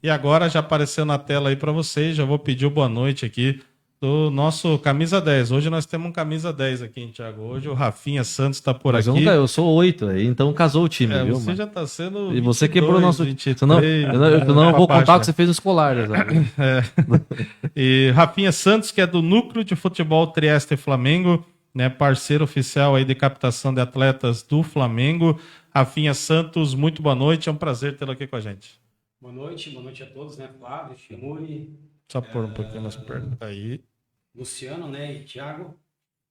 E agora já apareceu na tela aí para vocês, já vou pedir o boa noite aqui do nosso camisa 10. Hoje nós temos um camisa 10 aqui, hein, Thiago? Hoje o Rafinha Santos está por Mas eu nunca, aqui. eu sou 8, aí, então casou o time, viu, Você mano? já está sendo E você quebrou o 22, nosso. Senão, 23, senão eu para vou contar o que baixo. você fez no escolar, já sabe, né? É. E Rafinha Santos, que é do Núcleo de Futebol Trieste Flamengo, né, parceiro oficial aí de captação de atletas do Flamengo. Rafinha Santos, muito boa noite, é um prazer tê-lo aqui com a gente. Boa noite a todos, né? Flávio, Chimuri, Só por um pouquinho nas pernas aí. Luciano, né? E Thiago.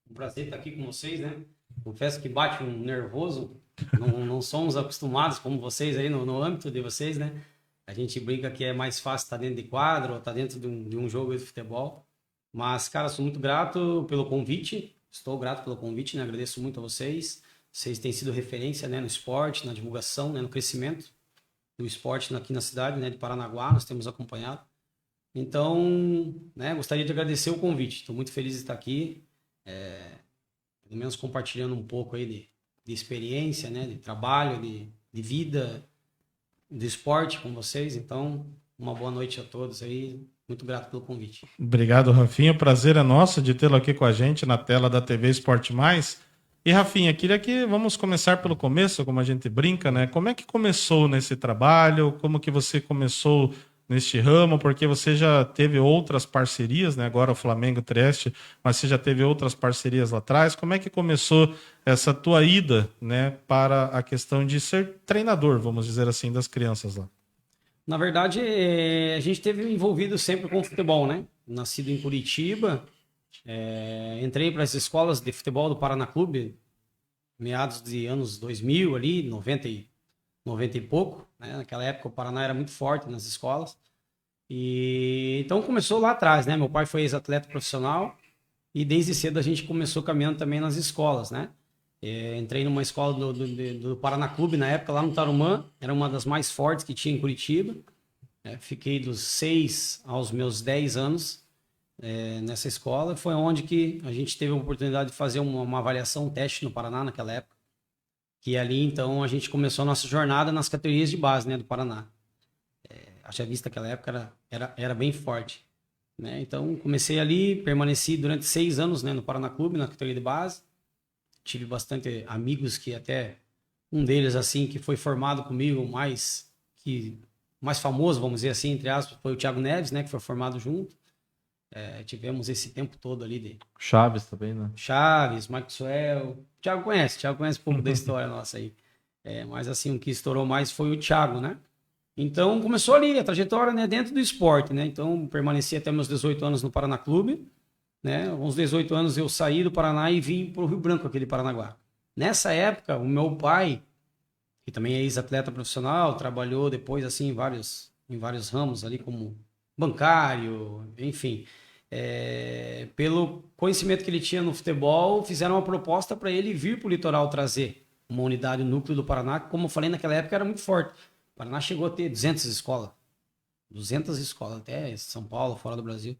Um prazer estar aqui com vocês, né? Confesso que bate um nervoso. Não somos acostumados como vocês aí no âmbito de vocês, né? A gente brinca que é mais fácil estar dentro de quadro ou estar dentro de um jogo de futebol. Mas, cara, sou muito grato pelo convite. Estou grato pelo convite, né? Agradeço muito a vocês. Vocês têm sido referência, né? No esporte, na divulgação, né? No crescimento do esporte aqui na cidade, né, de Paranaguá, nós temos acompanhado. Então, né, gostaria de agradecer o convite. Estou muito feliz de estar aqui, pelo menos compartilhando um pouco aí de experiência, né, de trabalho, de vida, de esporte com vocês. Então, uma boa noite a todos aí. Muito grato pelo convite. Obrigado, Rafinha. O prazer é nosso de tê-lo aqui com a gente na tela da TV Esporte Mais. E, Rafinha, queria que vamos começar pelo começo, como a gente brinca, né? Como é que começou nesse trabalho? Como que você começou neste ramo? Porque você já teve outras parcerias, né? Agora o Flamengo Trieste, mas você já teve outras parcerias lá atrás. Como é que começou essa tua ida, né, para a questão de ser treinador, vamos dizer assim, das crianças lá? Na verdade, a gente esteve envolvido sempre com futebol, né? Nascido em Curitiba, entrei para as escolas de futebol do Paraná Clube, meados de anos 2000 ali, 90 e pouco, né? Naquela época o Paraná era muito forte nas escolas. E então começou lá atrás, né? Meu pai foi ex-atleta profissional e desde cedo a gente começou caminhando também nas escolas, né? Entrei numa escola do Paraná Clube na época, lá no Tarumã, era uma das mais fortes que tinha em Curitiba. Fiquei dos 6 aos meus 10 anos nessa escola. Foi onde que a gente teve a oportunidade de fazer uma avaliação, um teste no Paraná naquela época. Que ali, então, a gente começou a nossa jornada nas categorias de base, né, do Paraná. Haja vista naquela época era bem forte, né? Então, comecei ali, permaneci durante 6 anos, né, no Paraná Clube, na categoria de base. Tive bastante amigos que até um deles, assim, que foi formado comigo, mais famoso, vamos dizer assim, entre aspas, foi o Thiago Neves, né, que foi formado junto. Tivemos esse tempo todo ali de Chaves também, né? Chaves, Maxwell. Thiago conhece um pouco da história nossa aí. Mas assim, o que estourou mais foi o Thiago, né? Então começou ali a trajetória, né, dentro do esporte, né? Então permaneci até meus 18 anos no Paraná Clube, né? Uns 18 anos eu saí do Paraná e vim para o Rio Branco, aqui de Paranaguá. Nessa época, o meu pai, que também é ex-atleta profissional, trabalhou depois assim em vários ramos ali como bancário, enfim. Pelo conhecimento que ele tinha no futebol, fizeram uma proposta para ele vir para o litoral trazer uma unidade, o núcleo do Paraná, que, como eu falei, naquela época era muito forte. O Paraná chegou a ter 200 escolas, até São Paulo, fora do Brasil.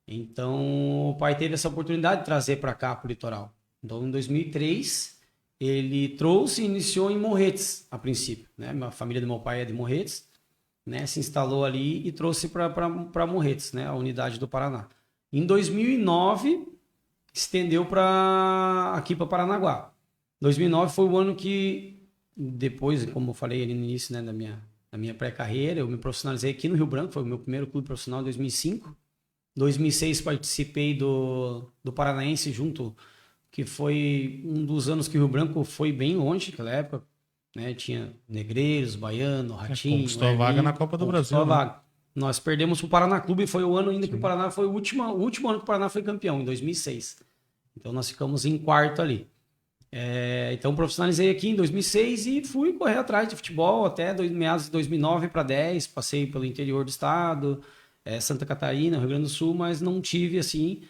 Então, o pai teve essa oportunidade de trazer para cá, para o litoral. Então, em 2003, ele trouxe e iniciou em Morretes, a princípio, né? A família do meu pai é de Morretes, né? Se instalou ali e trouxe para Morretes, né? A unidade do Paraná. Em 2009, estendeu aqui para Paranaguá. 2009 foi o ano que, depois, como eu falei ali no início, né, da minha pré-carreira, eu me profissionalizei aqui no Rio Branco, foi o meu primeiro clube profissional em 2005. 2006 participei do Paranaense junto, que foi um dos anos que o Rio Branco foi bem longe naquela época, né? Tinha Negreiros, Baiano, Ratinho, Conquistou a vaga na Copa do conquistou a Brasil, né? vaga. Nós perdemos para o Paraná Clube, foi o ano ainda que o Paraná foi o último ano que o Paraná foi campeão, em 2006. Então nós ficamos em quarto ali. Então profissionalizei aqui em 2006 e fui correr atrás de futebol até meados de 2009 para 10, passei pelo interior do estado, Santa Catarina, Rio Grande do Sul, mas não tive assim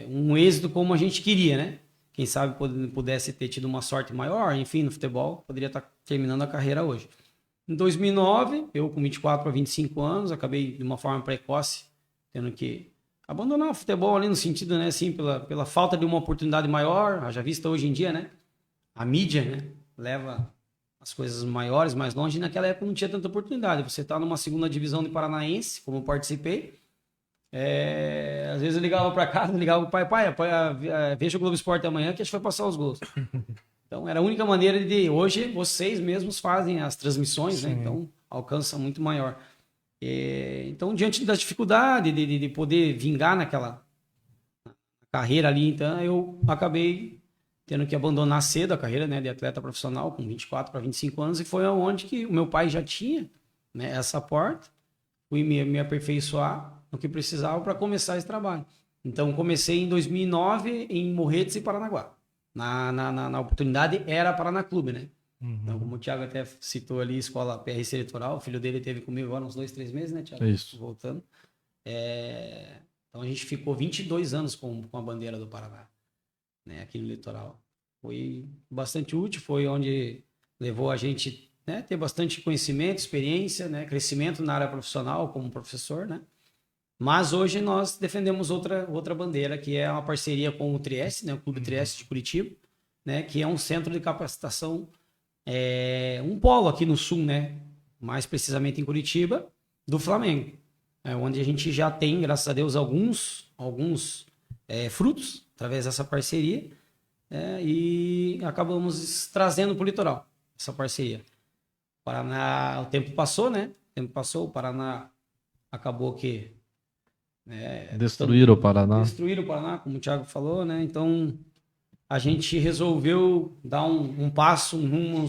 um êxito como a gente queria, né? Quem sabe pudesse ter tido uma sorte maior, enfim, no futebol, poderia estar terminando a carreira hoje. Em 2009, eu com 24 para 25 anos, acabei de uma forma precoce, tendo que abandonar o futebol ali no sentido, né, assim, pela falta de uma oportunidade maior, já vista hoje em dia, né? A mídia, né, leva as coisas maiores, mais longe, e naquela época não tinha tanta oportunidade. Você tá numa segunda divisão de Paranaense, como eu participei, às vezes eu ligava para casa, ligava pro pai, veja o Globo Esporte amanhã que a gente vai passar os gols. Então era a única maneira de... Hoje vocês mesmos fazem as transmissões, né? Então alcança muito maior. Então, diante das dificuldades de poder vingar naquela carreira ali, então eu acabei tendo que abandonar cedo a carreira, né, de atleta profissional, com 24 para 25 anos, e foi onde que o meu pai já tinha, né, essa porta, fui me aperfeiçoar no que precisava para começar esse trabalho. Então, comecei em 2009 em Morretes e Paranaguá. Na oportunidade era Paraná Clube, né? Então, como o Thiago até citou ali, escola PRC Litoral, o filho dele teve comigo agora uns 2, 3 meses, né, Thiago? Isso. Voltando. Então, a gente ficou 22 anos com a bandeira do Paraná, né, aqui no litoral. Foi bastante útil, foi onde levou a gente, né, ter bastante conhecimento, experiência, né, crescimento na área profissional como professor, né? Mas hoje nós defendemos outra bandeira, que é uma parceria com o Trieste, né, o Clube Trieste de Curitiba, né, que é um centro de capacitação, um polo aqui no sul, né, mais precisamente em Curitiba, do Flamengo, onde a gente já tem, graças a Deus, alguns frutos através dessa parceria, e acabamos trazendo para o litoral essa parceria. O tempo passou, né? O Paraná acabou que Destruíram o Paraná. Destruíram o Paraná, como o Thiago falou, né? Então a gente resolveu dar um passo, um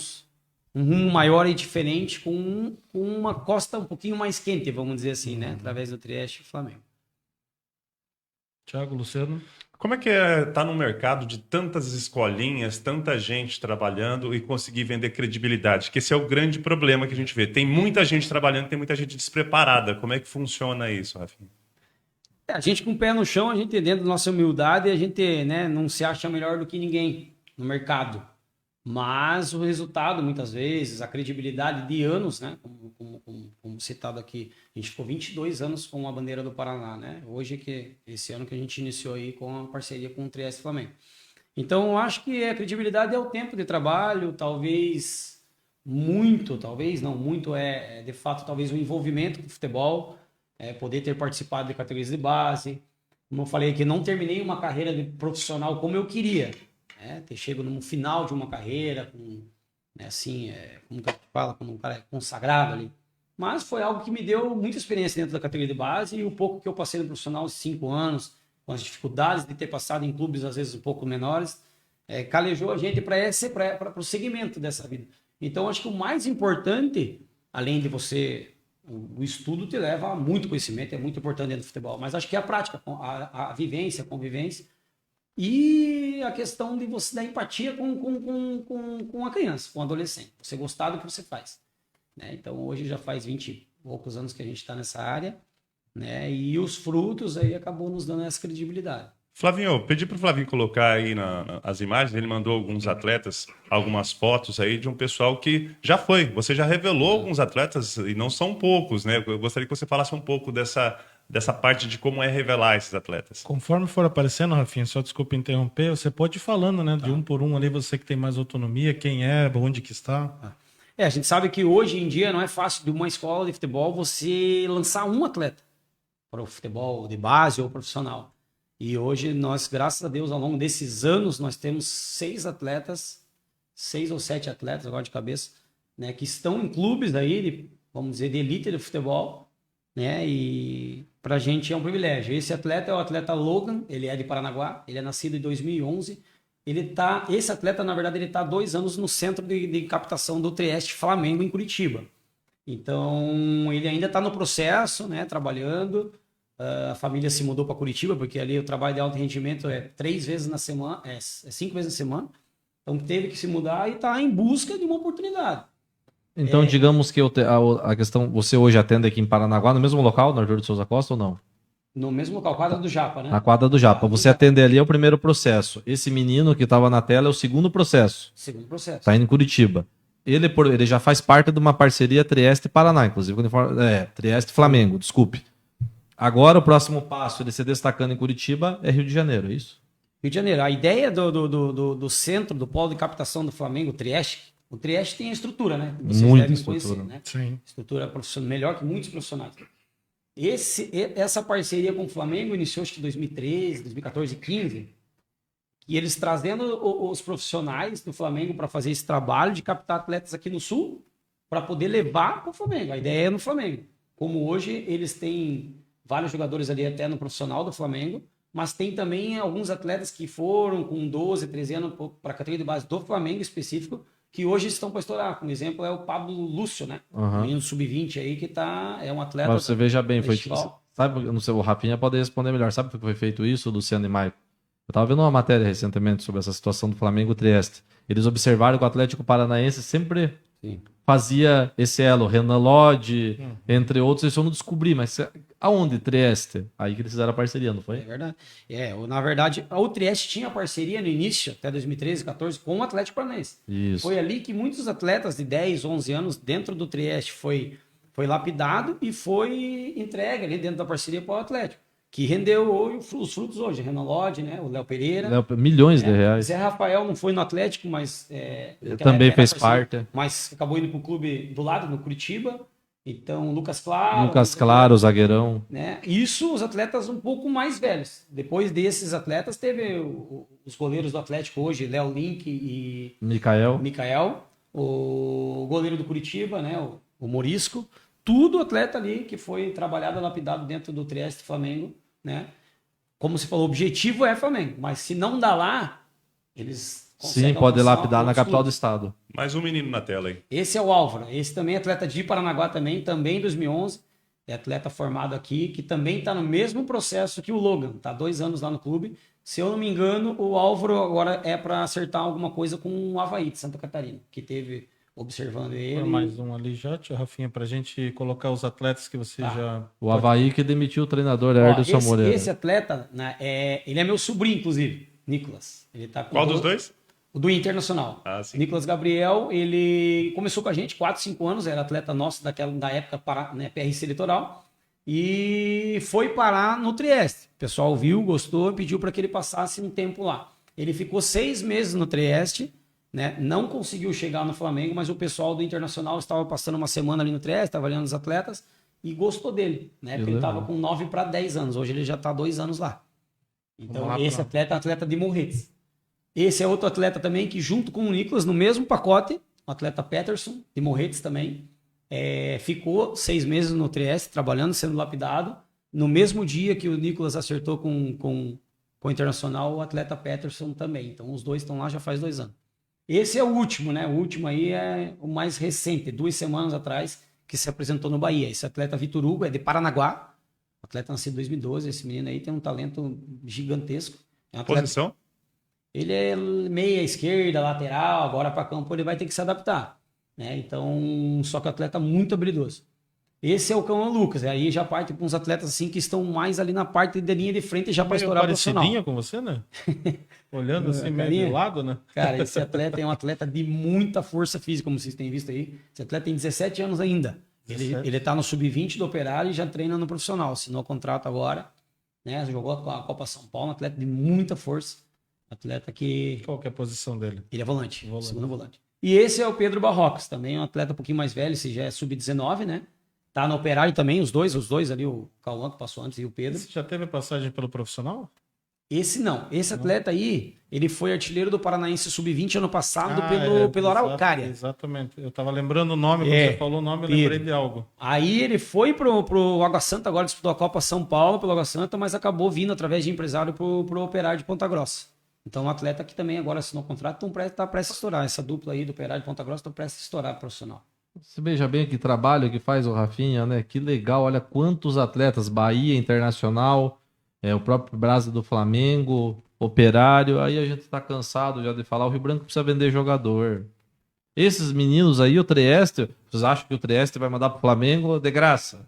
rumo maior e diferente, com uma costa um pouquinho mais quente, vamos dizer assim, né? Através do Trieste e Flamengo. Thiago, Luciano. Como é que é estar no mercado de tantas escolinhas, tanta gente trabalhando e conseguir vender credibilidade? Que esse é o grande problema que a gente vê. Tem muita gente trabalhando, tem muita gente despreparada. Como é que funciona isso, Rafinha? A gente com o pé no chão, a gente dentro da nossa humildade, a gente, né, não se acha melhor do que ninguém no mercado. Mas o resultado, muitas vezes, a credibilidade de anos, né, como citado aqui, a gente ficou 22 anos com a bandeira do Paraná, né? Hoje, esse ano que a gente iniciou aí com a parceria com o Trieste Flamengo. Então, eu acho que a credibilidade é o tempo de trabalho, talvez não muito, de fato, talvez o envolvimento com o futebol, poder ter participado de categorias de base. Como eu falei aqui, não terminei uma carreira de profissional como eu queria. Ter chego no final de uma carreira, como que a gente fala, quando um cara é consagrado ali. Mas foi algo que me deu muita experiência dentro da categoria de base, e o pouco que eu passei no profissional, 5 anos, com as dificuldades de ter passado em clubes às vezes um pouco menores, calejou a gente para o segmento dessa vida. Então, acho que o mais importante, além de o estudo te leva a muito conhecimento, é muito importante dentro do futebol, mas acho que a prática, a vivência, a convivência, e a questão de você dar empatia com a criança, com o adolescente. Você gostar do que você faz, né? Então, hoje já faz 20 e poucos anos que a gente está nessa área, né? E os frutos aí acabou nos dando essa credibilidade. Flavinho, eu pedi para o Flavinho colocar aí as imagens. Ele mandou alguns atletas, algumas fotos aí de um pessoal que já foi. Você já revelou alguns atletas, e não são poucos, né? Eu gostaria que você falasse um pouco dessa parte de como é revelar esses atletas. Conforme for aparecendo, Rafinha, só desculpa interromper, você pode ir falando, né? De um por um ali, você que tem mais autonomia, quem é, onde que está. A gente sabe que hoje em dia não é fácil de uma escola de futebol você lançar um atleta para o futebol de base ou profissional. E hoje nós, graças a Deus, ao longo desses anos, nós temos 6 ou 7 atletas, agora de cabeça, né, que estão em clubes daí, vamos dizer, de elite do futebol, né? E pra gente é um privilégio. Esse atleta é o atleta Logan, ele é de Paranaguá, ele é nascido em 2011. Esse atleta, na verdade, ele está há 2 anos no centro de captação do Trieste Flamengo em Curitiba. Então, ele ainda está no processo, né, trabalhando. A família se mudou para Curitiba, porque ali o trabalho de alto rendimento é 3 vezes na semana, 5 vezes na semana. Então, teve que se mudar e está em busca de uma oportunidade. Então, digamos que a questão, você hoje atende aqui em Paranaguá, no mesmo local, na Arthur de Souza Costa, ou não? No mesmo local, quadra do Japa, né? Na quadra do Japa. Você atende ali é o primeiro processo. Esse menino que estava na tela é o segundo processo. Segundo processo. Está indo em Curitiba. Ele já faz parte de uma parceria Trieste-Paraná, inclusive. Trieste-Flamengo, desculpe. Agora, o próximo passo, ele se destacando em Curitiba, é Rio de Janeiro, é isso? Rio de Janeiro. A ideia do centro, do polo de captação do Flamengo, Trieste, O Trieste tem a estrutura, né? Vocês Muita devem estrutura. conhecer, né? Sim. Estrutura profissional, melhor que muitos profissionais. Essa parceria com o Flamengo iniciou acho que em 2013, 2014, 2015. E eles trazendo os profissionais do Flamengo para fazer esse trabalho de captar atletas aqui no Sul para poder levar para o Flamengo. A ideia é no Flamengo. Como hoje eles têm vários jogadores ali até no profissional do Flamengo, mas tem também alguns atletas que foram com 12, 13 anos para a categoria de base do Flamengo específico, que hoje estão para estourar. Como exemplo é o Pablo Lúcio, né? Aham. Menino sub-20 aí que é um atleta. Mas você veja bem, foi festival. sabe, eu não sei, o Rafinha pode responder melhor. Sabe por que foi feito isso, Luciano e Maicon? Eu estava vendo uma matéria recentemente sobre essa situação do Flamengo e Trieste. Eles observaram que o Atlético Paranaense sempre Sim. fazia esse elo, Renan Lodge, entre outros, isso eu não descobri, mas aonde Trieste? Aí que eles fizeram a parceria, não É foi? verdade. Na verdade, o Trieste tinha parceria no início, até 2013, 2014, com o Atlético Paranaense. Isso. Foi ali que muitos atletas de 10, 11 anos dentro do Trieste foi lapidado e foi entregue ali dentro da parceria para o Atlético, que rendeu hoje, os frutos hoje. Renan Lodge, né? O Léo Pereira. Milhões de reais. Zé Rafael não foi no Atlético, mas Também era fez parceria, parte. mas acabou indo para o clube do lado, no Curitiba. Então, Lucas Claro. Lucas Claro, zagueirão. Né? Isso, os atletas um pouco mais velhos. Depois desses atletas, teve os goleiros do Atlético hoje, Léo Link e Mikael, o goleiro do Curitiba, né? o Morisco. Tudo atleta ali que foi trabalhado, lapidado dentro do Trieste Flamengo, né? Como você falou, o objetivo é Flamengo, mas se não dá lá, eles conseguem Sim, pode alcançar lapidar na outros capital do clubes. estado. Mais um menino na tela aí. Esse é o Álvaro. Esse também é atleta de Paranaguá também em 2011. É atleta formado aqui, que também está no mesmo processo que o Logan. Está 2 anos lá no clube. Se eu não me engano, o Álvaro agora é para acertar alguma coisa com o Avaí de Santa Catarina, que teve observando ele. Põe mais um ali já, tia Rafinha, pra gente colocar os atletas que você já... O Avaí que demitiu o treinador, Ó, Herderson Moreira. esse atleta, né, ele é meu sobrinho, inclusive, Nicolas. Ele tá com Qual dos dois? O do Internacional. Ah, sim. Nicolas Gabriel, ele começou com a gente 4, 5 anos, era atleta nosso da época né, PRC Litoral, e foi parar no Trieste. O pessoal viu, gostou, pediu para que ele passasse um tempo lá. Ele ficou 6 meses no Trieste, né? Não conseguiu chegar no Flamengo, mas o pessoal do Internacional estava passando uma semana ali no Trieste, estava olhando os atletas e gostou dele, né? Porque ele estava com 9 para 10 anos, hoje ele já está 2 anos lá. Então, esse atleta é um atleta de Morretes. Esse é outro atleta também que, junto com o Nicolas, no mesmo pacote, o atleta Peterson, de Morretes também, ficou 6 meses no Trieste, trabalhando, sendo lapidado. No mesmo dia que o Nicolas acertou com o Internacional, o atleta Peterson também. Então, os dois estão lá já faz 2 anos. Esse é o último, né? O último aí é o mais recente, 2 semanas atrás, que se apresentou no Bahia. Esse atleta Vitor Hugo é de Paranaguá, atleta nascido em 2012. Esse menino aí tem um talento gigantesco. É um atleta... Posição? Ele é meia esquerda, lateral, agora para campo ele vai ter que se adaptar, né? Então, só que o atleta muito habilidoso. Esse é o Cão Lucas, aí já parte para uns atletas assim que estão mais ali na parte de linha de frente já para estourar profissional. Parecidinha com você, né? Olhando assim meio de lado, né? Cara, esse atleta é um atleta de muita força física, como vocês têm visto aí. Esse atleta tem 17 anos ainda. Ele tá no sub-20 do Operário e já treina no profissional. Assinou contrato agora, né? Jogou a Copa São Paulo, um atleta de muita força. Atleta que... Qual que é a posição dele? Ele é volante. Segundo volante. E esse é o Pedro Barrocas, também um atleta um pouquinho mais velho, esse já é sub-19, né? Tá no Operário também, os dois ali, o Cauã que passou antes e o Pedro. Você já teve passagem pelo profissional? Esse não. Esse atleta aí, ele foi artilheiro do Paranaense Sub-20 ano passado pelo Araucária. Exatamente. Eu tava lembrando o nome, quando você falou o nome, eu lembrei de algo. Aí ele foi pro Água Santa, agora disputou a Copa São Paulo pelo Água Santa, mas acabou vindo através de empresário pro Operário de Ponta Grossa. Então, um atleta que também agora assinou contrato, então está prestes a estourar. Essa dupla aí do Operário de Ponta Grossa está prestes a estourar profissional. Você veja bem que trabalho que faz o Rafinha, né? Que legal, olha quantos atletas, Bahia Internacional, o próprio Brasa do Flamengo, Operário, aí a gente tá cansado já de falar, o Rio Branco precisa vender jogador. Esses meninos aí, o Trieste, vocês acham que o Trieste vai mandar pro Flamengo de graça?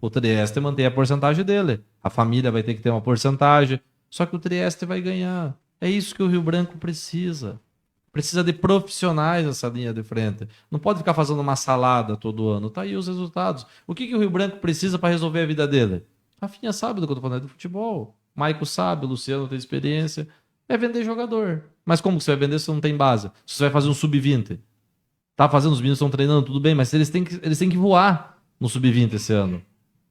O Trieste mantém a porcentagem dele, a família vai ter que ter uma porcentagem, só que o Trieste vai ganhar. É isso que o Rio Branco precisa. Precisa de profissionais nessa linha de frente. Não pode ficar fazendo uma salada todo ano. Tá aí os resultados. O que o Rio Branco precisa para resolver a vida dele? Rafinha sabe do que eu tô falando, é do futebol. Maico sabe, o Luciano tem experiência. É vender jogador. Mas como que você vai vender se não tem base? Se você vai fazer um sub-20? Tá fazendo, os meninos estão treinando, tudo bem, mas eles têm que voar no sub-20 esse ano.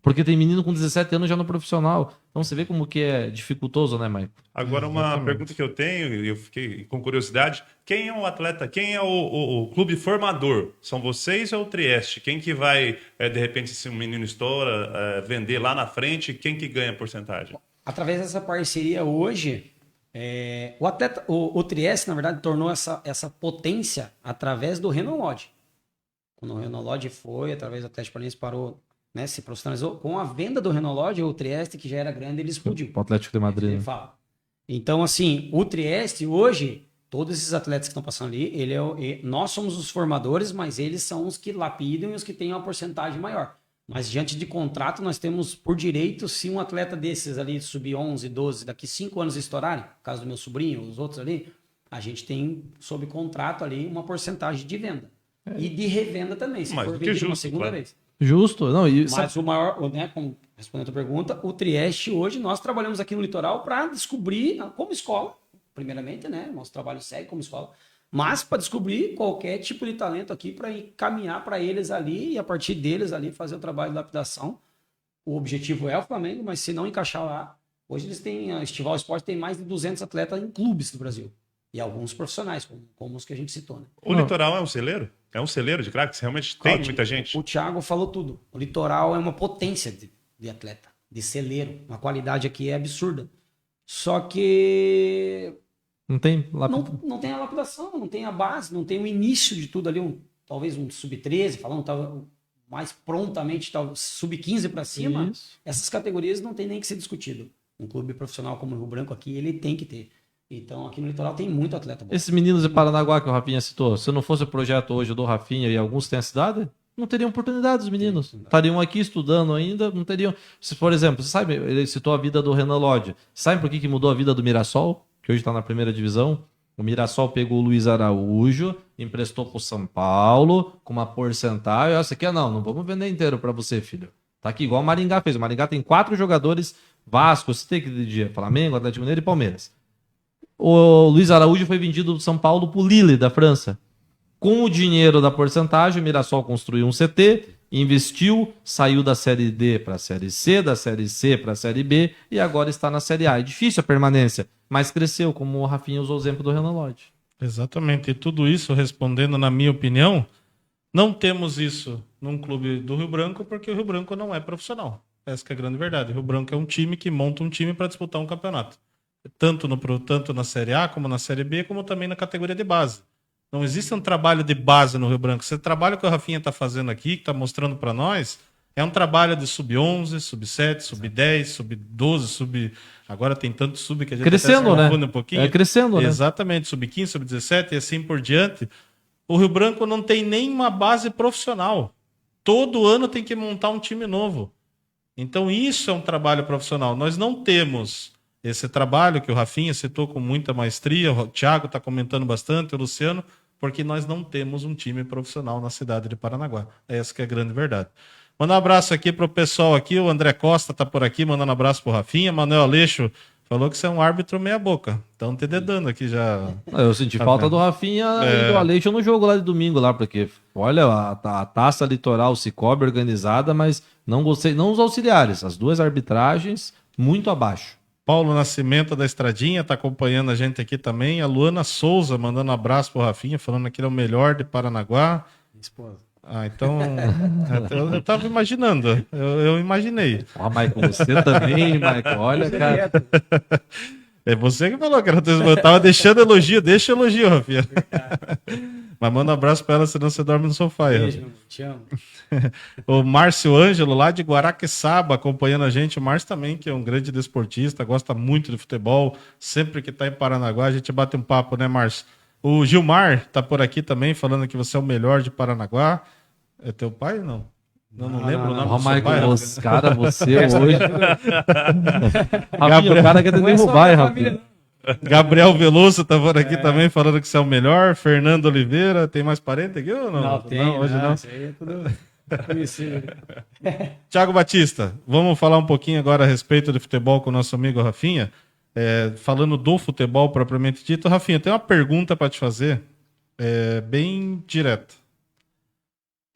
Porque tem menino com 17 anos já no profissional. Então você vê como que é dificultoso, né, Maicon? Agora, uma pergunta que eu tenho, e eu fiquei com curiosidade: quem é o atleta, quem é o clube formador? São vocês ou o Trieste? Quem que vai, de repente, se um menino estoura, vender lá na frente, quem que ganha porcentagem? Através dessa parceria hoje, o Trieste, na verdade, tornou essa potência através do Renan Lodge. Quando o Renan Lodge foi, através do Atlético Paranaense, parou, né, se profissionalizou. Com a venda do Renan Lodge, o Trieste, que já era grande, ele explodiu. O Atlético de Madrid. Ele fala. Então, assim, o Trieste, hoje, todos esses atletas que estão passando ali, nós somos os formadores, mas eles são os que lapidam e os que têm uma porcentagem maior. Mas diante de contrato, nós temos por direito, se um atleta desses ali, sub-11, 12, daqui 5 anos estourarem, no caso do meu sobrinho, os outros ali, a gente tem, sob contrato ali, uma porcentagem de venda. E de revenda também, se for vendido uma segunda vez. Justo. Não, Mas o maior, né, respondendo a tua pergunta, o Trieste hoje, nós trabalhamos aqui no litoral para descobrir, como escola, primeiramente, né? Nosso trabalho segue como escola, mas para descobrir qualquer tipo de talento aqui, para encaminhar para eles ali e a partir deles ali fazer o trabalho de lapidação. O objetivo é o Flamengo, mas se não encaixar lá, hoje eles têm, a Estival Esporte tem mais de 200 atletas em clubes do Brasil. E alguns profissionais, como os que a gente citou, né? O Litoral é um celeiro? É um celeiro de craques? Realmente tem muita gente? O Thiago falou tudo. O Litoral é uma potência de atleta, de celeiro. A qualidade aqui é absurda. Só que não tem não tem a lapidação, não tem a base, não tem o início de tudo ali. Talvez um sub-13, falando mais prontamente, sub-15 para cima. Isso. Essas categorias não tem nem que ser discutido. Um clube profissional como o Rio Branco aqui, ele tem que ter. Então, aqui no litoral tem muito atleta bom. Esses meninos de Paranaguá que o Rafinha citou, se não fosse o projeto hoje do Rafinha e alguns têm a cidade, não teriam oportunidade os meninos. Estariam aqui estudando ainda, não teriam... Se, por exemplo, você sabe, ele citou a vida do Renan Lodge. Sabe por que mudou a vida do Mirassol? Que hoje está na primeira divisão. O Mirassol pegou o Luiz Araújo, emprestou para o São Paulo, com uma porcentagem. Essa aqui não vamos vender inteiro para você, filho. Tá aqui, igual o Maringá fez. O Maringá tem 4 jogadores, Vasco, você tem que dizer, Flamengo, Atlético Mineiro e Palmeiras. O Luiz Araújo foi vendido do São Paulo para o Lille, da França. Com o dinheiro da porcentagem, o Mirassol construiu um CT, investiu, saiu da Série D para a Série C, da Série C para a Série B e agora está na Série A. É difícil a permanência, mas cresceu, como o Rafinha usou o exemplo do Renan Lodge. Exatamente. E tudo isso, respondendo na minha opinião, não temos isso num clube do Rio Branco porque o Rio Branco não é profissional. Essa que é a grande verdade. O Rio Branco é um time que monta um time para disputar um campeonato. Tanto na Série A, como na Série B, como também na categoria de base. Não existe um trabalho de base no Rio Branco. Esse trabalho que o Rafinha está fazendo aqui, que está mostrando para nós, é um trabalho de sub-11, sub-7, sub-10, sub-12, agora tem tanto sub que a gente crescendo, até se confunde um pouquinho. É crescendo, né? Exatamente, sub-15, sub-17 e assim por diante. O Rio Branco não tem nenhuma base profissional. Todo ano tem que montar um time novo. Então isso é um trabalho profissional. Nós não temos esse trabalho que o Rafinha citou com muita maestria, o Thiago está comentando bastante, o Luciano, porque nós não temos um time profissional na cidade de Paranaguá. Essa que é a grande verdade. Manda um abraço aqui para o pessoal aqui, o André Costa está por aqui, mandando um abraço para o Rafinha. Manuel Aleixo falou que você é um árbitro meia boca. Estão te dedando aqui já. Eu senti falta do Rafinha e do Aleixo no jogo lá de domingo, lá, porque, olha, a taça litoral Cicobi organizada, mas não gostei, não os auxiliares, as duas arbitragens muito abaixo. Paulo Nascimento da Estradinha está acompanhando a gente aqui também. A Luana Souza mandando um abraço pro Rafinha, falando que ele é o melhor de Paranaguá. Minha esposa. Então, eu tava imaginando, eu imaginei. Ó, Maicon, você também, Maicon, olha, cara. É você que falou que eu tava deixando elogio, deixa elogio, Rafinha. Mas manda um abraço pra ela, senão você dorme no sofá. Beijo, meu, te amo. O Márcio Ângelo, lá de Guaraqueçaba, acompanhando a gente. O Márcio também, que é um grande desportista, gosta muito de futebol. Sempre que tá em Paranaguá, a gente bate um papo, né, Márcio? O Gilmar tá por aqui também, falando que você é o melhor de Paranaguá. É teu pai ou não? Não lembro o nome do seu pai. Cara, você hoje... Rafinha, o cara quer te derrubar, Rafinha. Gabriel Veloso tá por aqui também, falando que você é o melhor. Fernando Oliveira, tem mais parente aqui ou não? Não, tem. Hoje não. Isso aí é tudo conhecido. Tiago Batista, vamos falar um pouquinho agora a respeito de futebol com o nosso amigo Rafinha. Falando do futebol propriamente dito. Rafinha, tem uma pergunta para te fazer, bem direta.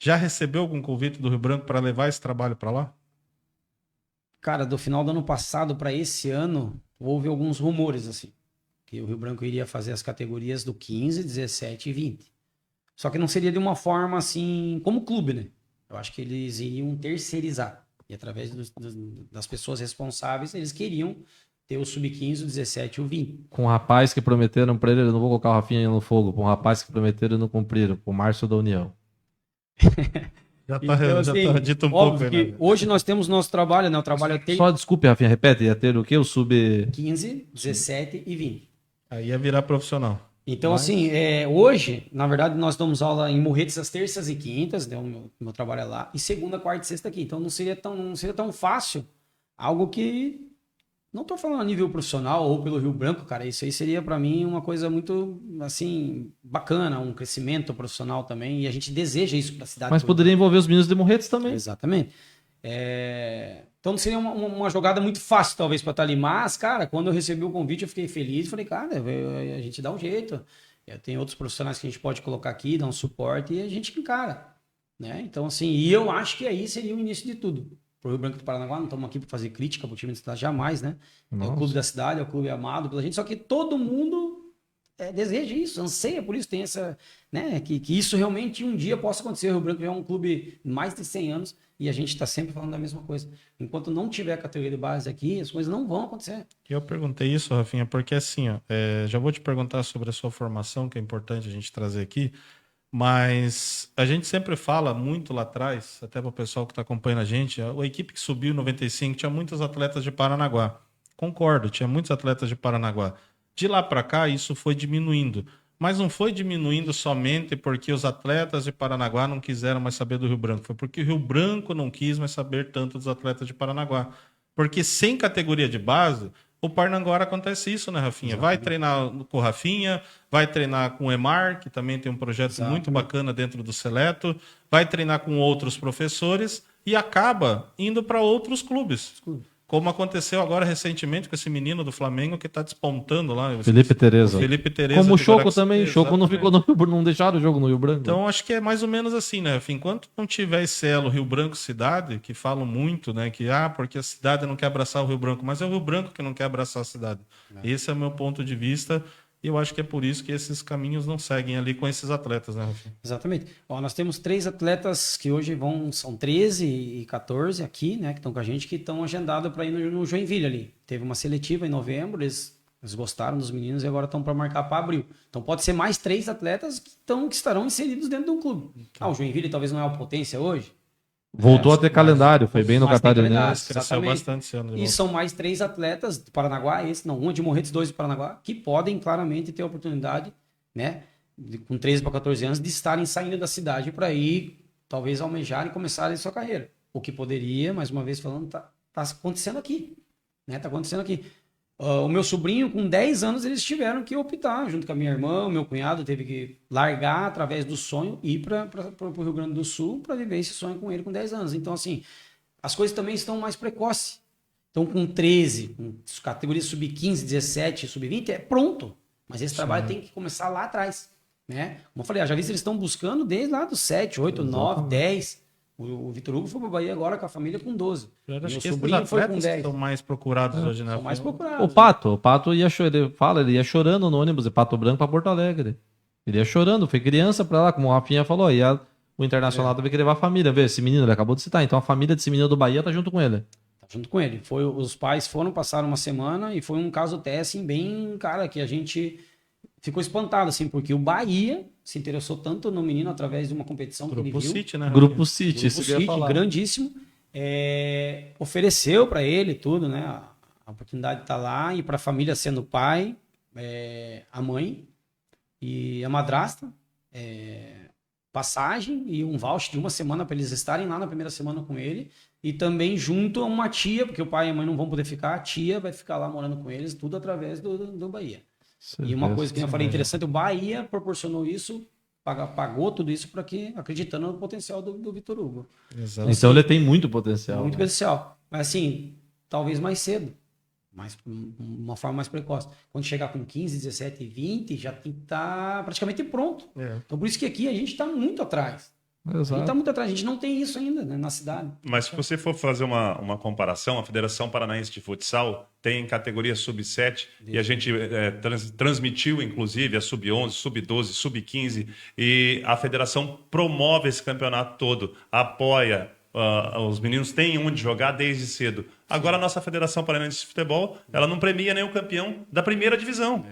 Já recebeu algum convite do Rio Branco para levar esse trabalho para lá? Cara, do final do ano passado para esse ano, houve alguns rumores, assim, que o Rio Branco iria fazer as categorias do 15, 17 e 20. Só que não seria de uma forma assim, como clube, né? Eu acho que eles iriam terceirizar. E através das pessoas responsáveis, eles queriam ter o sub-15, o 17 e o 20. Com um rapaz que prometeram pra ele, eu não vou colocar o Rafinha no fogo. Com um rapaz que prometeram e não cumpriram. Com o Márcio da União. Já tá, Então, já assim, tá dito um pouco óbvio aí, que né? hoje nós temos nosso trabalho, né? O trabalho é ter Só desculpe, Rafinha, repete. Ia ter o quê? O sub... 15, 17 e 20. Aí ia virar profissional. Então, Mas- assim, hoje, na verdade, nós damos aula em Morretes às terças e quintas, né? O meu trabalho é lá, e segunda, quarta e sexta aqui. Então, não seria tão fácil algo que. Não estou falando a nível profissional ou pelo Rio Branco, cara. Isso aí seria, para mim, uma coisa muito, assim, bacana, um crescimento profissional também. E a gente deseja isso para a cidade. Mas poderia envolver os meninos de Morretes também. Exatamente. Então, não seria uma jogada muito fácil, talvez, para estar ali. Mas, cara, quando eu recebi o convite, eu fiquei feliz. Falei, cara, a gente dá um jeito. Tem outros profissionais que a gente pode colocar aqui, dar um suporte e a gente encara. Né? Então, assim, e eu acho que aí seria o início de tudo. Pro Rio Branco do Paranaguá, não estamos aqui para fazer crítica pro time da cidade, jamais, né? É o Nossa. clube da cidade, é o clube amado pela gente, só que todo mundo deseja isso, anseia por isso, tem essa, né? Que isso realmente um dia possa acontecer. O Rio Branco já é um clube de mais de 100 anos e a gente está sempre falando da mesma coisa. Enquanto não tiver a categoria de base aqui, as coisas não vão acontecer. Eu perguntei isso, Rafinha, porque assim, ó, já vou te perguntar sobre a sua formação, que é importante a gente trazer aqui, mas a gente sempre fala muito lá atrás, até para o pessoal que está acompanhando a gente, a equipe que subiu em 95 tinha muitos atletas de Paranaguá. Concordo, tinha muitos atletas de Paranaguá. De lá para cá, isso foi diminuindo. Mas não foi diminuindo somente porque os atletas de Paranaguá não quiseram mais saber do Rio Branco. Foi porque o Rio Branco não quis mais saber tanto dos atletas de Paranaguá. Porque sem categoria de base, o Paranaguá acontece isso, né, Rafinha? Vai treinar com o Rafinha, vai treinar com o Emar, que também tem um projeto muito bacana dentro do Seleto, vai treinar com outros professores e acaba indo para outros clubes. Como aconteceu agora recentemente com esse menino do Flamengo que está despontando lá. Felipe Tereza. O Felipe Tereza. Como o de Choco Guaraci- também. Choco não ficou não deixaram o jogo no Rio Branco. Então, acho que é mais ou menos assim, né? Enquanto não tiver esse elo Rio Branco cidade, que falam muito, né? Que, porque a cidade não quer abraçar o Rio Branco, mas é o Rio Branco que não quer abraçar a cidade. Esse é o meu ponto de vista e eu acho que é por isso que esses caminhos não seguem ali com esses atletas, né, Rafinha? Exatamente. Ó, nós temos 3 atletas que hoje são 13 e 14 aqui, né, que estão com a gente, que estão agendados para ir no Joinville ali. Teve uma seletiva em novembro, eles gostaram dos meninos e agora estão para marcar para abril. Então pode ser mais 3 atletas que estarão inseridos dentro de um clube. O Joinville talvez não é uma potência hoje. Voltou a ter calendário, foi bem no Mas tem Catarinense. calendário. Cresceu Exatamente. bastante esse ano. de E volta. são mais 3 atletas do Paranaguá, um de Morretes, 2 do Paranaguá, que podem claramente ter a oportunidade, né, com 13 para 14 anos, de estarem saindo da cidade para ir, talvez, almejar e começarem sua carreira. O que poderia, mais uma vez falando, tá acontecendo aqui. Né? Tá acontecendo aqui. O meu sobrinho, com 10 anos, eles tiveram que optar, junto com a minha irmã, o meu cunhado teve que largar através do sonho e ir para o Rio Grande do Sul para viver esse sonho com ele com 10 anos. Então, assim, as coisas também estão mais precoces. Então, com 13, com categoria sub-15, 17, sub-20, é pronto. Mas esse trabalho tem que começar lá atrás. Né? Como eu falei, já vi se eles estão buscando desde lá dos 7, 8, 9, 10. O Vitor Hugo foi para o Bahia agora com a família com 12. Eu acho Meu que esses sobrinho foi com atletas 10. são mais procurados hoje, né? São mais Rafinha? procurados. O Pato ia ele ia chorando no ônibus de Pato Branco pra Porto Alegre. Ele ia chorando, foi criança pra lá, como o Rafinha falou, o Internacional teve que levar a família, vê, esse menino, ele acabou de citar, então a família desse menino do Bahia tá junto com ele. Tá junto com ele. Os pais passaram uma semana e foi um caso até, assim, bem, cara, que a gente ficou espantado, assim, porque o Bahia se interessou tanto no menino através de uma competição que ele Grupo viu. City, né? Grupo City, Grupo isso que eu ia City, falar. grandíssimo. Ofereceu para ele tudo, né? A oportunidade de estar lá e para a família sendo o pai, a mãe e a madrasta, passagem e um voucher de uma semana para eles estarem lá na primeira semana com ele e também junto a uma tia, porque o pai e a mãe não vão poder ficar, a tia vai ficar lá morando com eles, tudo através do Bahia. E uma coisa que eu falei interessante, o Bahia proporcionou isso, pagou tudo isso para que, acreditando no potencial do Vitor Hugo. Exato. Então ele tem muito potencial. Muito né? potencial. Mas assim, talvez mais cedo. Uma forma mais precoce. Quando chegar com 15, 17 e 20, já tem que estar praticamente pronto. É. Então por isso que aqui a gente está muito atrás. Exato. Então, muito atrás. A gente não tem isso ainda, né, na cidade. Mas se você for fazer uma comparação, a Federação Paranaense de Futsal tem categoria sub-7 e a gente transmitiu, inclusive, a sub-11, sub-12, sub-15 e a federação promove esse campeonato todo, apoia, os meninos têm onde jogar desde cedo. Agora a nossa Federação Paranaense de Futebol, ela não premia nem o campeão da primeira divisão.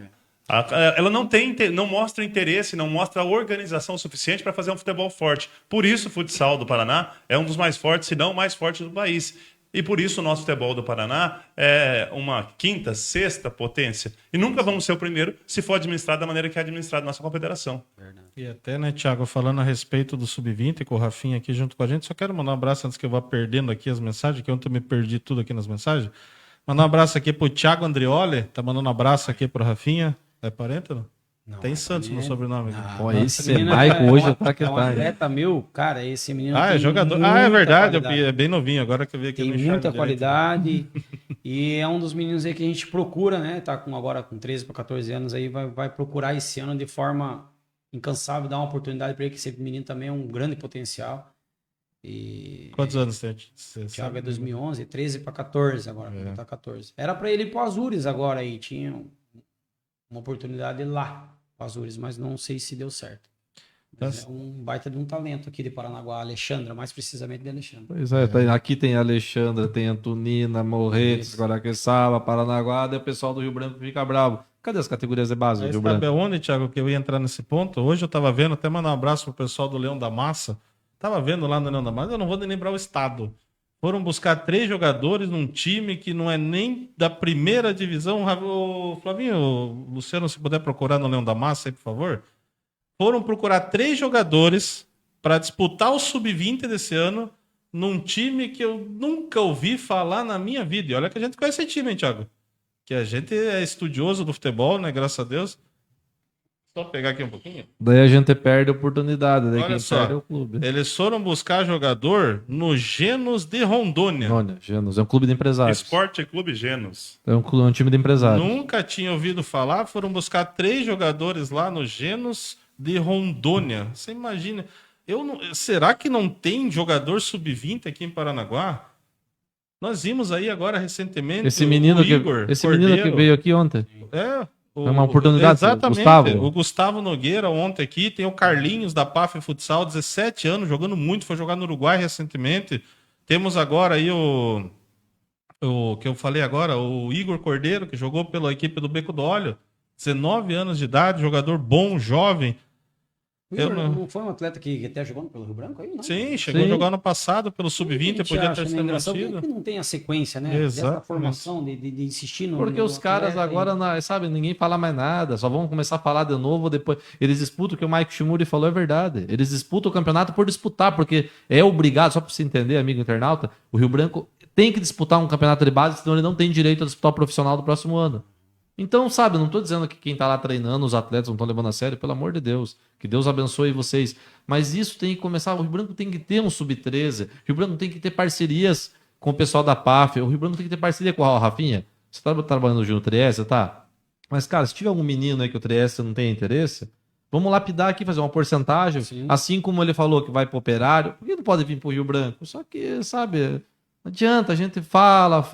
Ela não mostra interesse, não mostra organização suficiente para fazer um futebol forte. Por isso, o futsal do Paraná é um dos mais fortes, se não o mais forte do país. E por isso o nosso futebol do Paraná é uma quinta, sexta potência. E nunca vamos ser o primeiro se for administrado da maneira que é administrado a nossa confederação. E até, né, Thiago, falando a respeito do Sub-20, com o Rafinha aqui junto com a gente, só quero mandar um abraço antes que eu vá perdendo aqui as mensagens, que ontem eu me perdi tudo aqui nas mensagens. Mandar um abraço aqui pro Thiago Andrioli, tá mandando um abraço aqui pro Rafinha. É parente, não? Não, Tem Santos no sobrenome. Pô, esse Maico hoje tá que é um tá. atleta meu, cara, esse menino É tem jogador. muita É verdade, qualidade. é bem novinho, agora que eu vi aqui. Tem no enxergo muita direito. qualidade e é um dos meninos aí que a gente procura, né? Tá agora com 13 para 14 anos aí, vai procurar esse ano de forma incansável dar uma oportunidade para ele, que esse menino também é um grande potencial. E Quantos anos tem? o Thiago é 2011, 13 para 14 agora, tá 14. Era para ele ir pro Azures agora aí, tinha uma oportunidade lá pro Azures, mas não sei se deu certo. Mas é um baita de um talento aqui de Paranaguá, Alexandra, mais precisamente de Alexandra. Pois é, aqui tem Alexandra, tem Antonina, Morretes, Guaraqueçaba, Paranaguá, daí o pessoal do Rio Branco fica bravo. Cadê as categorias de base do Aí Rio sabe Branco? aonde, Thiago, que eu ia entrar nesse ponto? Hoje eu tava vendo, até mandar um abraço pro pessoal do Leão da Massa. Tava vendo lá no Leão da Massa, eu não vou nem lembrar o estado. Foram buscar 3 jogadores num time que não é nem da primeira divisão. O Flavinho, o Luciano, se puder procurar no Leão da Massa aí, por favor. Foram procurar 3 jogadores para disputar o Sub-20 desse ano num time que eu nunca ouvi falar na minha vida. E olha que a gente conhece esse time, hein, Thiago? Que a gente é estudioso do futebol, né? Graças a Deus. Só pegar aqui um pouquinho. Daí a gente perde a oportunidade, daí Olha quem só, perde é o clube. Eles foram buscar jogador no Genos de Rondônia. Olha, Genos, é um clube de empresários. Esporte Clube Genos. É um time de empresários. Nunca tinha ouvido falar. Foram buscar 3 jogadores lá no Genos de Rondônia. Você imagina. Será que não tem jogador sub-20 aqui em Paranaguá? Nós vimos aí agora recentemente Esse menino, o Igor menino que Cordeiro. veio aqui ontem. É uma oportunidade, Exatamente. Gustavo. O Gustavo Nogueira ontem aqui. Tem o Carlinhos da PAF Futsal, 17 anos, jogando muito. Foi jogar no Uruguai recentemente. Temos agora aí o que eu falei agora, o Igor Cordeiro, que jogou pela equipe do Beco do Óleo. 19 anos de idade, jogador bom, jovem. O Igor Eu não foi um atleta que até jogou pelo Rio Branco aí, não? Sim, chegou Sim. a jogar ano passado pelo Sub-20, podia ter sido engraçado mantido. que não tem a sequência, né? Exatamente. Dessa formação de insistir no. Porque no os caras atleta agora, sabe, ninguém fala mais nada, só vão começar a falar de novo depois. Eles disputam, o que o Mike Shimuri falou é verdade. Eles disputam o campeonato por disputar, porque é obrigado, só para você entender, amigo internauta, o Rio Branco tem que disputar um campeonato de base, senão ele não tem direito a disputar o profissional do próximo ano. Então, sabe, não tô dizendo que quem tá lá treinando, os atletas não estão levando a sério, pelo amor de Deus. Que Deus abençoe vocês. Mas isso tem que começar, o Rio Branco tem que ter um sub-13, o Rio Branco tem que ter parcerias com o pessoal da PAF, o Rio Branco tem que ter parceria com o Rafinha. Você tá trabalhando junto no Trieste, tá? Mas, cara, se tiver algum menino aí que o Trieste não tem interesse, vamos lapidar aqui, fazer uma porcentagem, Sim. assim como ele falou que vai pro Operário, por que não pode vir pro Rio Branco? Só que, sabe, não adianta, a gente fala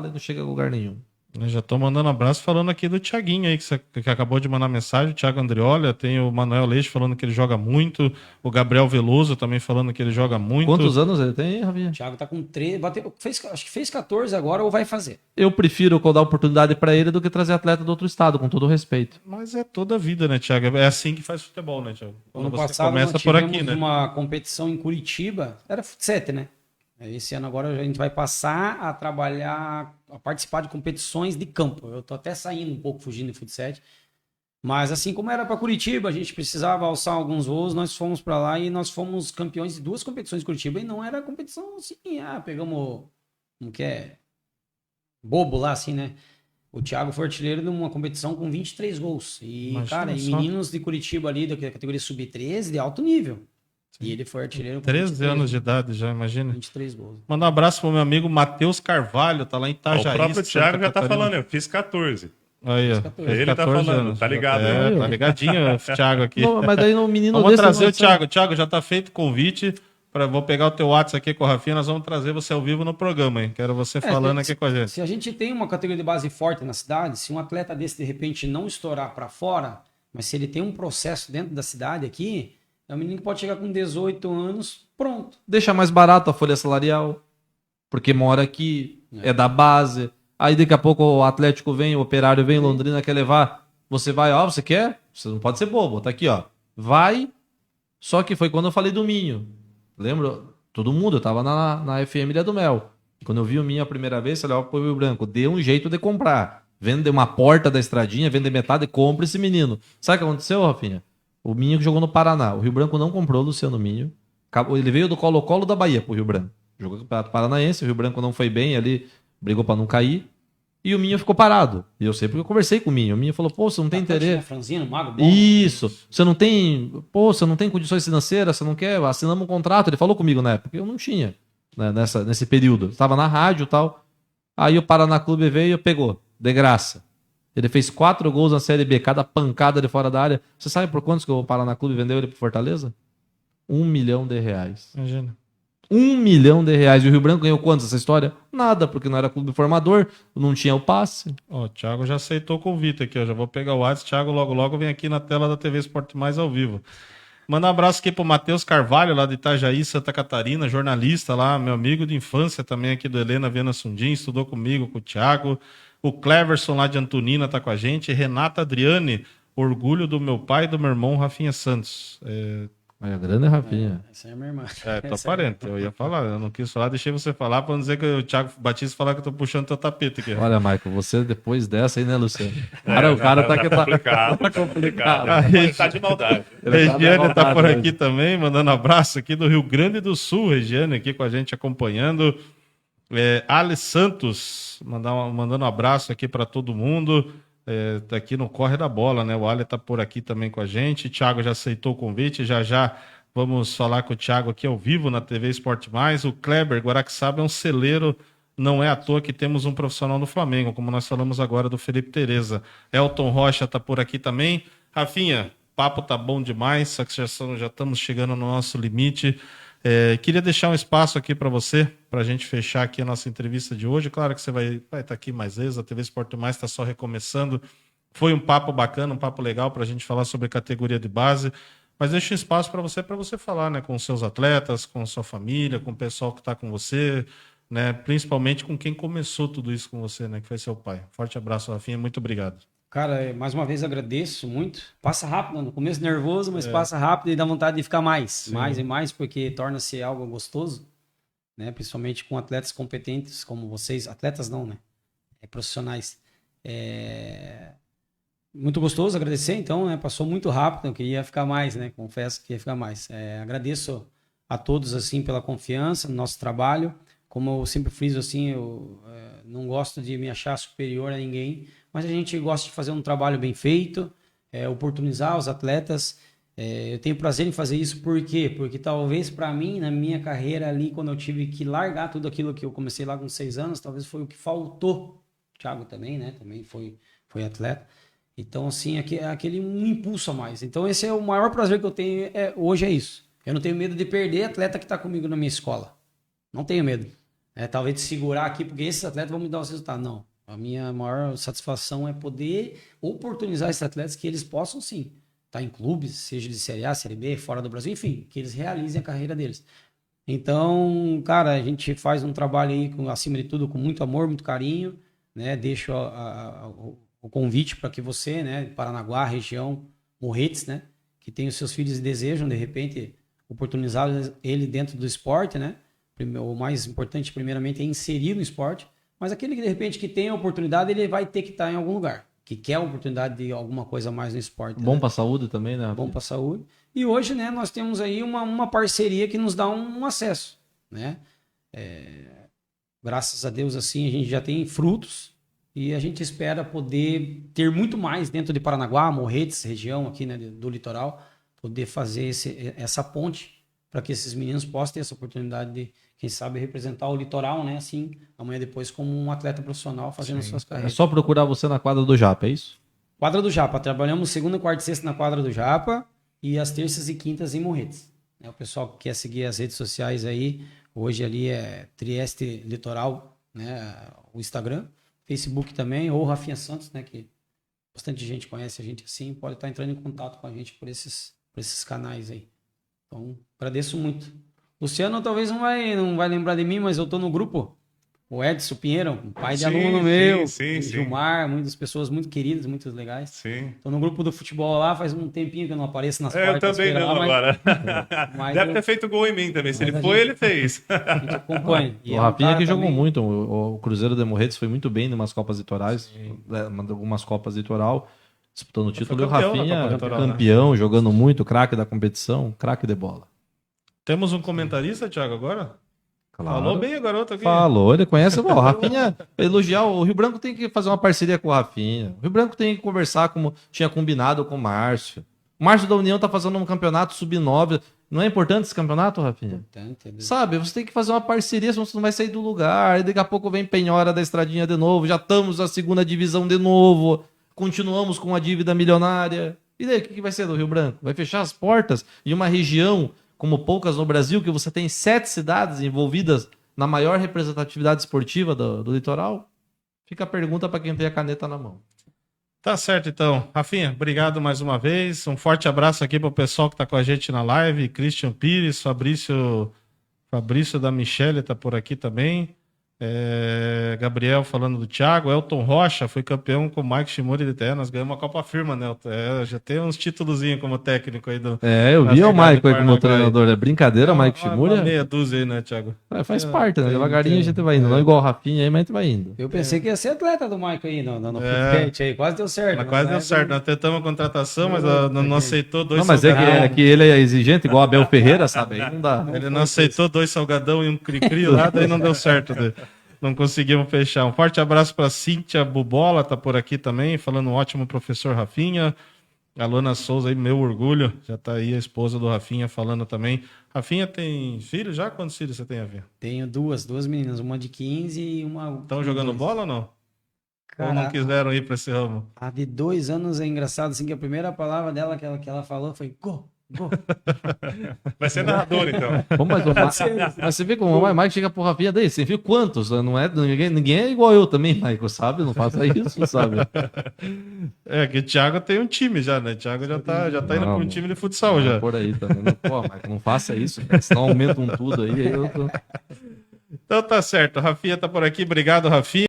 e não chega a lugar nenhum. Eu já tô mandando abraço falando aqui do Thiaguinho aí, que acabou de mandar mensagem, o Thiago Andrioli, tem o Manuel Leite falando que ele joga muito, o Gabriel Veloso também falando que ele joga muito. Quantos anos ele tem, Rafinha? O Thiago tá com 13, acho que fez 14 agora ou vai fazer. Eu prefiro dar oportunidade pra ele do que trazer atleta do outro estado, com todo o respeito. Mas é toda a vida, né, Thiago? É assim que faz futebol, né, Thiago? Quando Ano você passado começa nós por tivemos aqui, né? uma competição em Curitiba, era fut-7, né? Esse ano agora a gente vai passar a trabalhar, a participar de competições de campo. Eu tô até saindo um pouco, fugindo de fut-7. Mas assim como era para Curitiba, a gente precisava alçar alguns voos, nós fomos para lá e nós fomos campeões de 2 competições de Curitiba. E não era competição assim, pegamos, como que é, bobo lá assim, né? O Thiago foi artilheiro de uma competição com 23 gols. E, Imagina cara, e só. meninos de Curitiba ali, da categoria sub-13, de alto nível. E ele foi artilheiro com 13 anos de idade já, imagina. 23 gols. Mandar um abraço pro meu amigo Matheus Carvalho, tá lá em O Itajaí. próprio Santa Thiago já tá Catarina. falando, eu fiz 14. Aí, ó. 14. Fez Ele tá 14 falando, anos. tá ligado, É, né? tá ligadinho o Thiago aqui. Não, mas daí no menino Vamos desse trazer não o Thiago. Thiago, já tá feito o convite. Vou pegar o teu WhatsApp aqui com o Rafinha, nós vamos trazer você ao vivo no programa, hein? Quero você falando aqui com a gente. Se a gente tem uma categoria de base forte na cidade, se um atleta desse de repente não estourar para fora, mas se ele tem um processo dentro da cidade aqui, é um menino que pode chegar com 18 anos, pronto. Deixa mais barato a folha salarial, porque mora aqui, é da base. Aí daqui a pouco o Atlético vem, o Operário vem, Londrina quer levar. Você vai, ó, você quer? Você não pode ser bobo, tá aqui, ó. Vai, só que foi quando eu falei do Minho. Lembro? Todo mundo, eu tava na FM Ilha do Mel. Quando eu vi o Minho a primeira vez, falei, ó, pro Rio Branco, dê um jeito de comprar. Vende uma porta da estradinha, vende metade, compra esse menino. Sabe o que aconteceu, Rafinha? O Minho que jogou no Paraná. O Rio Branco não comprou o Luciano Minho. Ele veio do Colo-Colo da Bahia pro Rio Branco. Jogou no Campeonato Paranaense, o Rio Branco não foi bem ali, brigou pra não cair. E o Minho ficou parado. E eu sei porque eu conversei com o Minho. O Minho falou, pô, você não tem interesse. Franzino, Mago, bom. Isso. Você não tem, pô, você não tem condições financeiras, você não quer, assinamos um contrato. Ele falou comigo na época, eu não tinha, né, nesse período. Estava na rádio e tal. Aí o Paraná Clube veio e pegou, de graça. Ele fez 4 gols na Série B, cada pancada de fora da área. Você sabe por quantos que o Paraná Clube vendeu ele pro Fortaleza? R$1 milhão. Imagina. R$1 milhão. E o Rio Branco ganhou quantos essa história? Nada, porque não era clube formador, não tinha o passe. Ó, o Thiago já aceitou o convite aqui, ó. Já vou pegar o WhatsApp. Thiago logo vem aqui na tela da TV Esporte Mais ao vivo. Manda um abraço aqui pro Matheus Carvalho, lá de Itajaí, Santa Catarina, jornalista lá, meu amigo de infância também aqui do Helena Viana Sundim, estudou comigo, com o Thiago. O Cleverson lá de Antonina tá com a gente. Renata Adriane, orgulho do meu pai e do meu irmão Rafinha Santos. Olha, grande Rafinha. Essa é a minha irmã. Tô Essa é- parente, eu ia falar, eu não quis falar, deixei você falar pra não dizer que o Thiago Batista falar que eu tô puxando teu tapete aqui. Olha, Michael, você depois dessa aí, né, Luciano? Cara, o cara tá aqui. complicado. Tá complicado. Ele tá de maldade. Regiane tá por aqui também, mandando abraço aqui do Rio Grande do Sul. Regiane aqui com a gente acompanhando. Ale Santos mandando um abraço aqui para todo mundo. Tá aqui no Corre da Bola, né? O Ale tá por aqui também com a gente. Thiago já aceitou o convite. Já vamos falar com o Thiago aqui ao vivo na TV Esporte Mais. O Kleber Guaraxaba é um celeiro. Não é à toa que temos um profissional no Flamengo, como nós falamos agora do Felipe Tereza. Elton Rocha tá por aqui também. Rafinha, papo tá bom demais, só que já estamos chegando no nosso limite. Queria deixar um espaço aqui para você, para a gente fechar aqui a nossa entrevista de hoje. Claro que você vai estar aqui mais vezes, a TV Esporte Mais está só recomeçando. Foi um papo bacana, um papo legal para a gente falar sobre categoria de base. Mas deixa um espaço para você falar, né, com os seus atletas, com a sua família, com o pessoal que está com você, né, principalmente com quem começou tudo isso com você, né, que foi seu pai. Forte abraço, Rafinha, muito obrigado. Cara, mais uma vez agradeço muito. Passa rápido, no começo nervoso, mas passa rápido e dá vontade de ficar mais e mais, porque torna-se algo gostoso, né? Principalmente com atletas competentes como vocês, atletas não, né? Profissionais. Muito gostoso agradecer, então, né? Passou muito rápido, eu queria ficar mais, né? Confesso que ia ficar mais. Agradeço a todos, assim, pela confiança no nosso trabalho. Como eu sempre friso, assim, eu não gosto de me achar superior a ninguém, mas a gente gosta de fazer um trabalho bem feito, oportunizar os atletas. Eu tenho prazer em fazer isso, por quê? Porque talvez para mim, na minha carreira ali, quando eu tive que largar tudo aquilo que eu comecei lá com 6 anos, talvez foi o que faltou. O Thiago também, né? Também foi atleta. Então, assim, aquele um impulso a mais. Então, esse é o maior prazer que eu tenho hoje, é isso. Eu não tenho medo de perder atleta que está comigo na minha escola. Não tenho medo. Talvez de segurar aqui, porque esses atletas vão me dar os resultados. Não. A minha maior satisfação é poder oportunizar esses atletas que eles possam, sim, estar em clubes, seja de Série A, Série B, fora do Brasil, enfim, que eles realizem a carreira deles. Então, cara, a gente faz um trabalho aí, acima de tudo, com muito amor, muito carinho, né? Deixo o convite para que você, né, Paranaguá, região, Morretes, né, que tem os seus filhos e desejam, de repente, oportunizar ele dentro do esporte, né? O mais importante, primeiramente, é inserir no esporte. Mas aquele que, de repente, que tem a oportunidade, ele vai ter que estar em algum lugar. Que quer a oportunidade de alguma coisa a mais no esporte. Bom né? para a saúde também, né? Bom para a saúde. E hoje, né, nós temos aí uma parceria que nos dá um acesso, né? Graças a Deus, assim, a gente já tem frutos e a gente espera poder ter muito mais dentro de Paranaguá, Morretes, região aqui, né, do litoral, poder fazer essa ponte para que esses meninos possam ter essa oportunidade quem sabe representar o litoral, né? Assim, amanhã depois como um atleta profissional fazendo suas É carreiras. só procurar você na quadra do Japa, é isso? Quadra do Japa, trabalhamos segunda, quarta e sexta na quadra do Japa e as terças e quintas em Morretes. Né, o pessoal que quer seguir as redes sociais aí, hoje ali é Trieste Litoral, né? O Instagram, Facebook também, ou Rafinha Santos, né? Que bastante gente conhece a gente assim, pode estar entrando em contato com a gente por esses canais aí. Então, agradeço muito. Luciano talvez não vai lembrar de mim, mas eu tô no grupo. O Edson Pinheiro, um pai de Sim, aluno sim, meu. sim, sim. Gilmar, muitas pessoas muito queridas, muito legais. Sim. Tô no grupo do futebol lá, faz um tempinho que eu não apareço nas Eu também não lá, agora. mas Deve eu- ter feito gol em mim também. Se Mas ele a foi, gente- ele fez. a gente acompanha. E O é um Rafinha cara que jogou também- muito. O Cruzeiro de Morretes foi muito bem em umas Copas Litorais, algumas Copas Litoral, disputando o título. E o campeão da Rafinha, Copa Litoral, né? campeão, jogando muito, craque da competição, craque de bola. Temos um comentarista, Thiago, agora? Claro. Falou bem a garota aqui. Falou, ele conhece. Bom, o Rafinha, elogiar. O Rio Branco tem que fazer uma parceria com o Rafinha. O Rio Branco tem que conversar como tinha combinado com o Márcio. O Márcio da União tá fazendo um campeonato sub-9. Não é importante esse campeonato, Rafinha? Importante, né? Sabe, você tem que fazer uma parceria, senão você não vai sair do lugar. E daqui a pouco vem Penhora da Estradinha de novo. Já estamos na segunda divisão de novo. Continuamos com a dívida milionária. E daí, o que vai ser do Rio Branco? Vai fechar as portas em uma região como poucas no Brasil, que você tem 7 cidades envolvidas na maior representatividade esportiva do litoral? Fica a pergunta para quem tem a caneta na mão. Tá certo, então. Rafinha, obrigado mais uma vez. Um forte abraço aqui pro pessoal que tá com a gente na live. Christian Pires, Fabrício da Michele tá por aqui também. Gabriel falando do Thiago. Elton Rocha foi campeão com o Mike Shimori de Terra. Nós ganhamos uma Copa Firma, né? Já tem uns títulozinhos como técnico aí do. Eu vi Na o cidade Maico do aí como Parnaguá. treinador. É brincadeira, Maico Uma Shimura? meia dúzia aí, né, Thiago? Faz parte, né? tem- Devagarinho a gente vai indo. Não igual o Rafinha aí, mas a gente vai indo. Eu pensei que ia ser atleta do Maico aí no É. futebol aí. Quase deu certo. Mas quase deu certo. Nós tentamos a contratação, mas não aceitou dois Não, mas é que ele é exigente, igual o Abel Ferreira, sabe? Aí não dá. Ele não aceitou 2 salgadão e um cri-cri lá, daí não deu certo. Não conseguimos fechar. Um forte abraço para Cíntia Bubola, tá por aqui também, falando um ótimo professor Rafinha. A Luana Souza aí, meu orgulho, já tá aí a esposa do Rafinha falando também. Rafinha tem filho já? Quantos filhos você tem, Rafinha? Tenho duas meninas, uma de 15 e uma... Estão jogando 2. bola ou não? Cara, Ou não quiseram ir para esse ramo? a de 2 anos é engraçado, assim, que a primeira palavra dela que ela falou foi gol, gol. Vai ser narrador, então. Pô, mas você vê como o Maico chega pro Rafinha daí, você viu quantos? Não é, ninguém é igual eu também, Maico, sabe? Não faça isso, sabe? Que o Thiago tem um time já, né? O Thiago já tá indo para um time de futsal já. Por aí também. Pô, Maico, não faça isso, cara, senão aumentam tudo aí. Então tá certo. Rafinha tá por aqui. Obrigado, Rafinha.